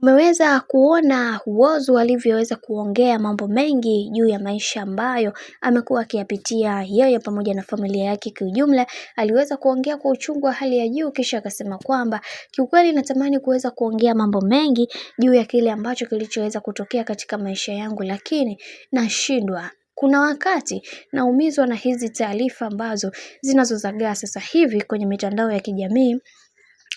Umeweza kuona Whozu alivyoweza kuongea mambo mengi juu ya maisha ambayo amekuwa akiyapitia yeye pamoja na familia yake kiujumla. Aliweza kuongea kwa uchungu wa hali ya juu, kisha akasema kwamba kiukweli natamani kuweza kuongea mambo mengi juu ya kile ambacho kilichoweza kutokea katika maisha yangu, lakini nashindwa. Kuna wakati naumizwa na hizi taarifa ambazo zinazozagaa sasa hivi kwenye mitandao ya kijamii,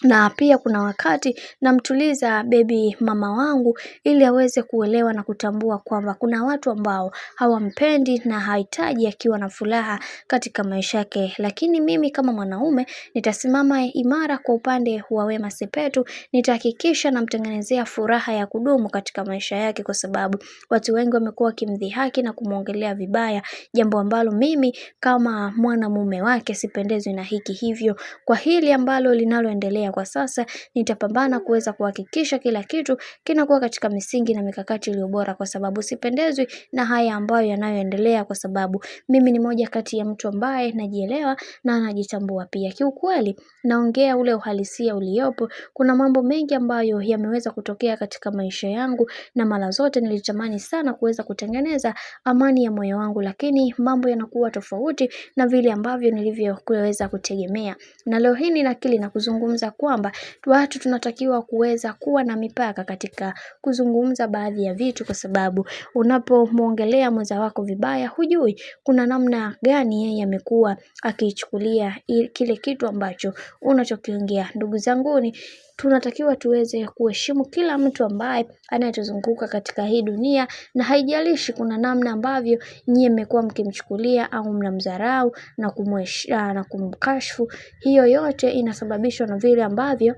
na pia kuna wakati namtuliza baby mama wangu ili aweze kuelewa na kutambua kwamba kuna watu ambao hawampendi na hahitaji akiwa na furaha katika maisha yake. Lakini mimi kama mwanaume nitasimama imara kwa upande wa Wema Sepetu, nitahakikisha namtengenezea furaha ya kudumu katika maisha yake, kwa sababu watu wengi wamekuwa wakimdhihaki na kumwongelea vibaya, jambo ambalo mimi kama mwanamume wake sipendezwi na hiki. Hivyo kwa hili ambalo linaloendelea kwa sasa, nitapambana kuweza kuhakikisha kila kitu kinakuwa katika misingi na mikakati iliyo bora, kwa sababu sipendezwi na haya ambayo yanayoendelea, kwa sababu mimi ni moja kati ya mtu ambaye najielewa na najitambua pia. Kiukweli naongea ule uhalisia uliopo. Kuna mambo mengi ambayo yameweza kutokea katika maisha yangu, na mara zote nilitamani sana kuweza kutengeneza amani ya moyo wangu, lakini mambo yanakuwa tofauti na vile ambavyo nilivyokuweza kutegemea. Na leo hii ninakili na kuzungumza kwamba watu tunatakiwa kuweza kuwa na mipaka katika kuzungumza baadhi ya vitu, kwa sababu unapomwongelea mwenza wako vibaya, hujui kuna namna gani yeye amekuwa akichukulia kile kitu ambacho unachokiongea. Ndugu zanguni, tunatakiwa tuweze kuheshimu kila mtu ambaye anayetuzunguka katika hii dunia, na haijalishi kuna namna ambavyo nyie mmekuwa mkimchukulia au mnamdharau na kumkashfu. Hiyo yote inasababishwa na vile ambavyo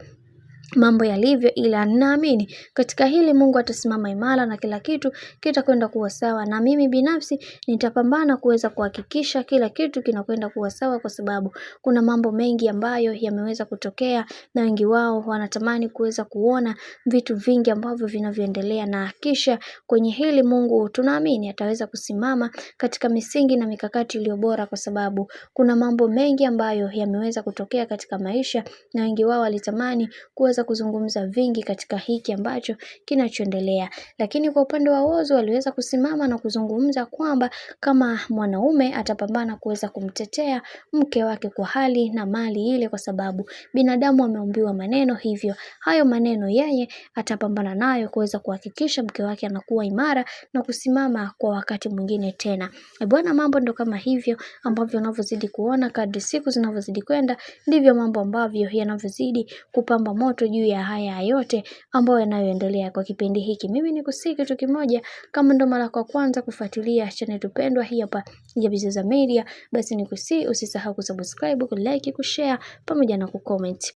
mambo yalivyo, ila naamini katika hili Mungu atasimama imara na kila kitu kitakwenda kuwa sawa. Na mimi binafsi nitapambana kuweza kuhakikisha kila kitu kinakwenda kuwa sawa, kwa sababu kuna mambo mengi ambayo yameweza kutokea, na wengi wao wanatamani kuweza kuona vitu vingi ambavyo vinavyoendelea, na kisha kwenye hili Mungu tunaamini ataweza kusimama katika misingi na mikakati iliyo bora, kwa sababu kuna mambo mengi ambayo yameweza kutokea katika maisha, na wengi wao walitamani kuweza kuzungumza vingi katika hiki ambacho kinachoendelea. Lakini kwa upande wa Whozu aliweza kusimama na kuzungumza kwamba kama mwanaume atapambana kuweza kumtetea mke wake kwa hali na mali ile, kwa sababu binadamu ameumbiwa maneno, hivyo hayo maneno yeye atapambana nayo kuweza kuhakikisha mke wake anakuwa imara na kusimama kwa wakati mwingine tena. Bwana, mambo ndo kama hivyo ambavyo unavyozidi kuona, kadri siku zinavyozidi kwenda ndivyo mambo ambavyo yanavyozidi kupamba moto juu ya haya yote ambayo yanayoendelea kwa kipindi hiki. Mimi nikusii kitu kimoja, kama ndo mara kwa kwanza kufuatilia channel tupendwa hii hapa ya Bizoza Media, basi nikusii usisahau kusubscribe, kulike, kushare pamoja na kucomment.